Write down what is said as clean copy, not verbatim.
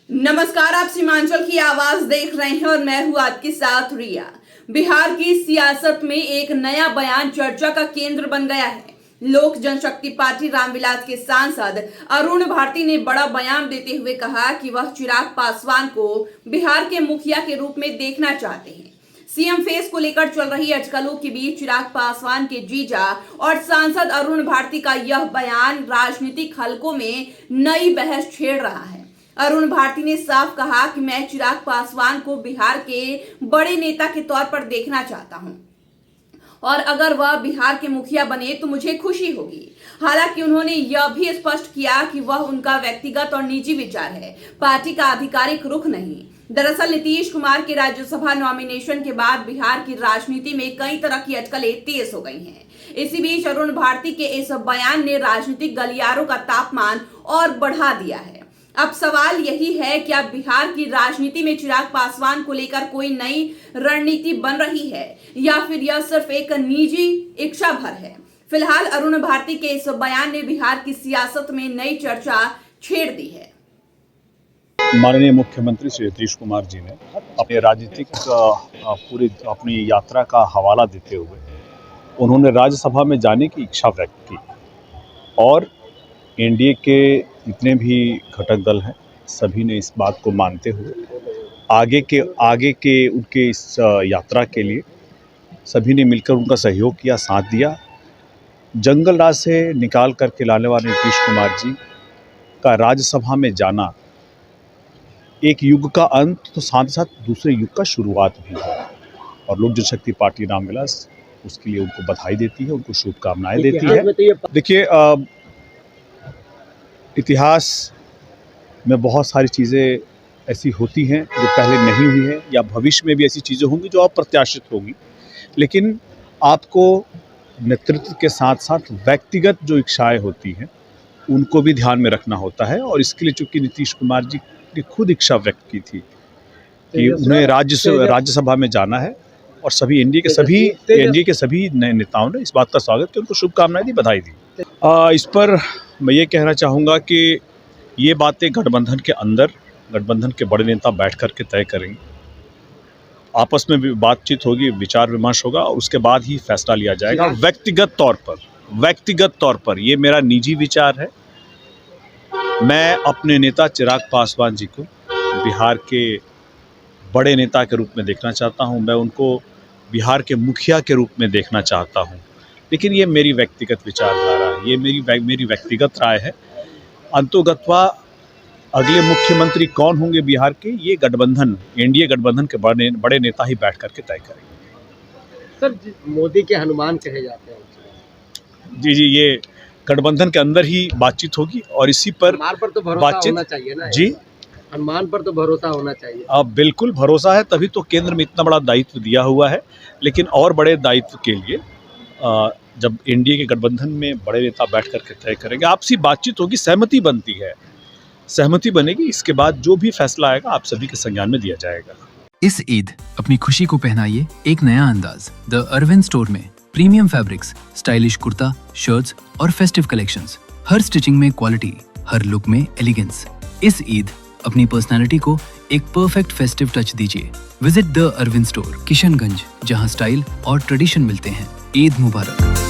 नमस्कार, आप सीमांचल की आवाज देख रहे हैं और मैं हूं आपके साथ रिया। बिहार की सियासत में एक नया बयान चर्चा का केंद्र बन गया है। लोक जनशक्ति पार्टी रामविलास के सांसद अरुण भारती ने बड़ा बयान देते हुए कहा कि वह चिराग पासवान को बिहार के मुखिया के रूप में देखना चाहते हैं। सीएम फेस को लेकर चल रही अटकलों के बीच चिराग पासवान के जीजा और सांसद अरुण भारती का यह बयान राजनीतिक हलकों में नई बहस छेड़ रहा है। अरुण भारती ने साफ कहा कि मैं चिराग पासवान को बिहार के बड़े नेता के तौर पर देखना चाहता हूं और अगर वह बिहार के मुखिया बने तो मुझे खुशी होगी। हालांकि उन्होंने यह भी स्पष्ट किया कि वह उनका व्यक्तिगत और निजी विचार है, पार्टी का आधिकारिक रुख नहीं। दरअसल नीतीश कुमार के राज्यसभा नॉमिनेशन के बाद बिहार की राजनीति में कई तरह की अटकलें तेज हो गई हैं। इसी बीच अरुण भारती के इस बयान ने राजनीतिक गलियारों का तापमान और बढ़ा दिया है। अब सवाल यही है कि अब बिहार की राजनीति में चिराग पासवान को लेकर कोई नई रणनीति बन रही है या फिर यह सिर्फ एक निजी इच्छा भर है। फिलहाल अरुण भारती के इस बयान ने बिहार की सियासत में नई चर्चा छेड़ दी है। माननीय मुख्यमंत्री श्री नीतीश कुमार जी ने अपने राजनीतिक पूरी अपनी यात्रा का हवाला देते हुए उन्होंने राज्यसभा में जाने की इच्छा व्यक्त की और एनडीए के जितने भी घटक दल हैं सभी ने इस बात को मानते हुए आगे के उनके इस यात्रा के लिए सभी ने मिलकर उनका सहयोग किया, साथ दिया। जंगल राज से निकाल करके लाने वाले नीतीश कुमार जी का राज्यसभा में जाना एक युग का अंत तो साथ साथ दूसरे युग का शुरुआत भी है और लोक जनशक्ति पार्टी रामविलास उसके लिए उनको बधाई देती है, उनको शुभकामनाएं देती है। देखिए, इतिहास में बहुत सारी चीज़ें ऐसी होती हैं जो पहले नहीं हुई हैं या भविष्य में भी ऐसी चीज़ें होंगी जो अप्रत्याशित होगी, लेकिन आपको नेतृत्व के साथ साथ व्यक्तिगत जो इच्छाएं होती हैं उनको भी ध्यान में रखना होता है। और इसके लिए चूँकि नीतीश कुमार जी ने खुद इच्छा व्यक्त की थी कि उन्हें राज्यसभा में जाना है और सभी एनडीए के सभी नए नेताओं ने इस बात का स्वागत किया, उनको शुभकामनाएं दी, बधाई दी। इस पर मैं ये कहना चाहूँगा कि ये बातें गठबंधन के अंदर गठबंधन के बड़े नेता बैठ कर के तय करेंगे, आपस में भी बातचीत होगी, विचार विमर्श होगा और उसके बाद ही फैसला लिया जाएगा। व्यक्तिगत तौर पर ये मेरा निजी विचार है। मैं अपने नेता चिराग पासवान जी को बिहार के बड़े नेता के रूप में देखना चाहता हूँ, मैं उनको बिहार के मुखिया के रूप में देखना चाहता हूँ, लेकिन ये मेरी व्यक्तिगत विचारधारा है, ये मेरी व्यक्तिगत राय है। अंतोगत्वा अगले मुख्यमंत्री कौन होंगे बिहार के, ये गठबंधन एनडीए गठबंधन के बड़े नेता ही बैठ करके तय करेंगे। सर, मोदी के हनुमान कहे जाते हैं। जी, ये गठबंधन के अंदर ही बातचीत होगी और इसी पर तो भरोसा होना चाहिए ना जी, हनुमान पर तो भरोसा होना चाहिए। अब बिल्कुल भरोसा है, तभी तो केंद्र में इतना बड़ा दायित्व दिया हुआ है। लेकिन और बड़े दायित्व के लिए जब एनडीए के गठबंधन में बड़े नेता बैठ करके तय करेंगे, आपसी बातचीत होगी, सहमति बनती है, सहमति बनेगी, इसके बाद जो भी फैसला आएगा आप सभी के संज्ञान में दिया जाएगा। इस ईद अपनी खुशी को पहनाइए एक नया अंदाज द अरविंद स्टोर में। Premium fabrics, stylish kurta, shirts और फेस्टिव कलेक्शंस, हर स्टिचिंग में क्वालिटी, हर लुक में एलिगेंस। इस ईद अपनी पर्सनालिटी को एक परफेक्ट फेस्टिव टच दीजिए। Visit the Arvind store, Kishanganj, जहां स्टाइल और ट्रेडिशन मिलते हैं। ईद मुबारक।